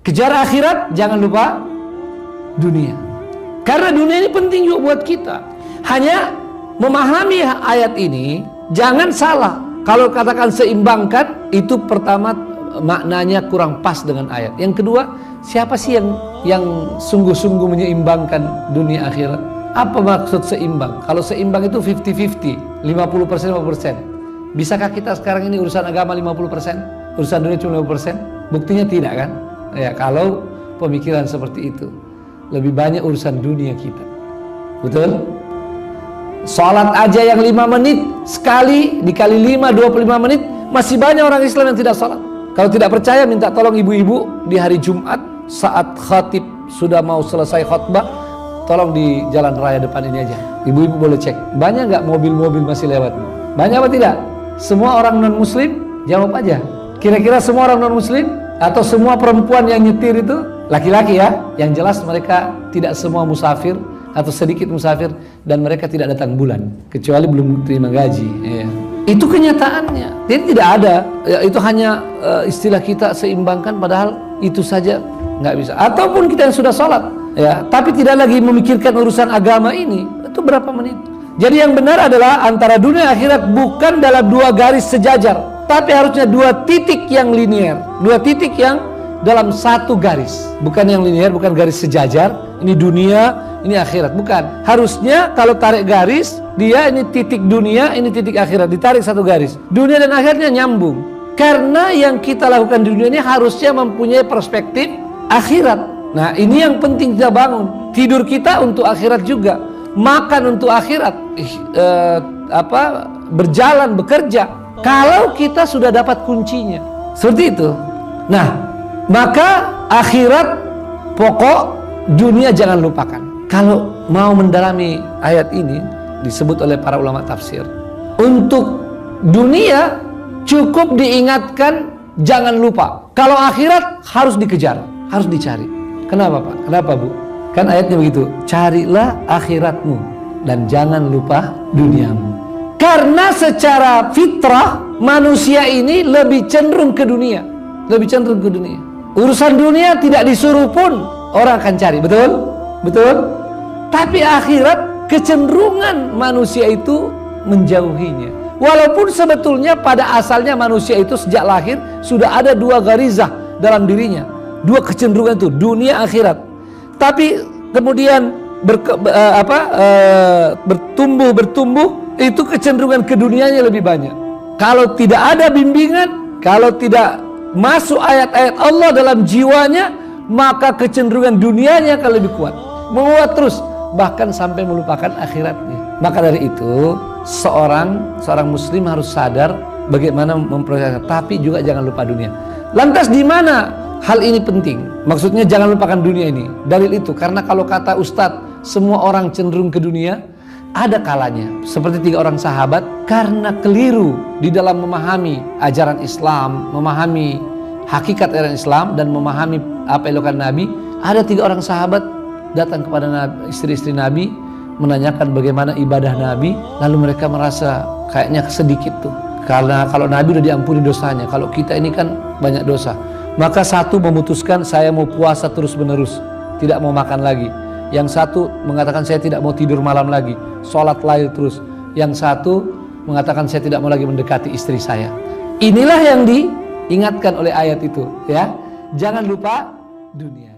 Kejar akhirat, jangan lupa dunia. Karena dunia ini penting juga buat kita. Hanya memahami ayat ini, jangan salah. Kalau katakan seimbangkan, itu pertama maknanya kurang pas dengan ayat. Yang kedua, siapa sih yang sungguh-sungguh menyeimbangkan dunia akhirat? Apa maksud seimbang? Kalau seimbang itu 50-50, 50% 50%. Bisakah kita sekarang ini urusan agama 50%, urusan dunia cuma 50%? Buktinya tidak kan? Ya, kalau pemikiran seperti itu, lebih banyak urusan dunia kita. Betul? Salat aja yang 5 menit sekali dikali 5 25 menit, masih banyak orang Islam yang tidak salat. Kalau tidak percaya, minta tolong ibu-ibu di hari Jumat saat khatib sudah mau selesai khutbah, tolong di jalan raya depan ini aja. Ibu-ibu boleh cek, banyak nggak mobil-mobil masih lewat? Banyak apa tidak? Semua orang non-muslim? Jawab aja. Kira-kira semua orang non-muslim? Atau semua perempuan yang nyetir itu laki-laki ya? Yang jelas mereka tidak semua musafir atau sedikit musafir, dan mereka tidak datang bulan kecuali belum terima gaji ya. Itu kenyataannya. Jadi tidak ada ya, itu hanya istilah kita seimbangkan, padahal itu saja nggak bisa. Ataupun kita yang sudah sholat ya, tapi tidak lagi memikirkan urusan agama ini, itu berapa menit. Jadi yang benar adalah antara dunia akhirat bukan dalam 2 garis sejajar, tapi harusnya 2 titik yang linear, 2 titik yang dalam 1 garis. Bukan yang linear, bukan garis sejajar, ini dunia, ini akhirat, bukan. Harusnya kalau tarik garis, dia ini titik dunia, ini titik akhirat, ditarik 1 garis. Dunia dan akhiratnya nyambung. Karena yang kita lakukan di dunia ini harusnya mempunyai perspektif akhirat. Nah, ini yang penting kita bangun. Tidur kita untuk akhirat juga, makan untuk akhirat, berjalan, bekerja. Kalau kita sudah dapat kuncinya, seperti itu. Nah, maka akhirat pokok, dunia jangan lupakan. Kalau mau mendalami ayat ini, disebut oleh para ulama tafsir, untuk dunia cukup diingatkan jangan lupa. Kalau akhirat harus dikejar, harus dicari. Kenapa Pak? Kenapa Bu? Kan ayatnya begitu, carilah akhiratmu dan jangan lupa duniamu. Karena secara fitrah manusia ini lebih cenderung ke dunia, lebih cenderung ke dunia. Urusan dunia tidak disuruh pun orang akan cari, betul? Betul? Tapi akhirat kecenderungan manusia itu menjauhinya. Walaupun sebetulnya pada asalnya manusia itu sejak lahir sudah ada 2 garizah dalam dirinya, 2 kecenderungan itu, dunia akhirat. Tapi kemudian bertumbuh itu kecenderungan ke dunianya lebih banyak. Kalau tidak ada bimbingan, kalau tidak masuk ayat-ayat Allah dalam jiwanya, maka kecenderungan dunianya akan lebih kuat, menguat terus, bahkan sampai melupakan akhiratnya. Maka dari itu seorang muslim harus sadar bagaimana memproses, tapi juga jangan lupa dunia. Lantas di mana hal ini penting? Maksudnya jangan lupakan dunia ini. Dalil itu karena kalau kata Ustadz semua orang cenderung ke dunia, ada kalanya seperti 3 orang sahabat karena keliru di dalam memahami ajaran Islam, memahami hakikat ajaran Islam dan memahami apa yang dilakukan Nabi. Ada 3 orang sahabat datang kepada istri-istri Nabi menanyakan bagaimana ibadah Nabi, lalu mereka merasa kayaknya sedikit tuh. Karena kalau Nabi udah diampuni dosanya, kalau kita ini kan banyak dosa. Maka satu memutuskan saya mau puasa terus menerus, tidak mau makan lagi. Yang satu mengatakan saya tidak mau tidur malam lagi, sholat lail terus. Yang satu mengatakan saya tidak mau lagi mendekati istri saya. Inilah yang diingatkan oleh ayat itu ya. Jangan lupa dunia.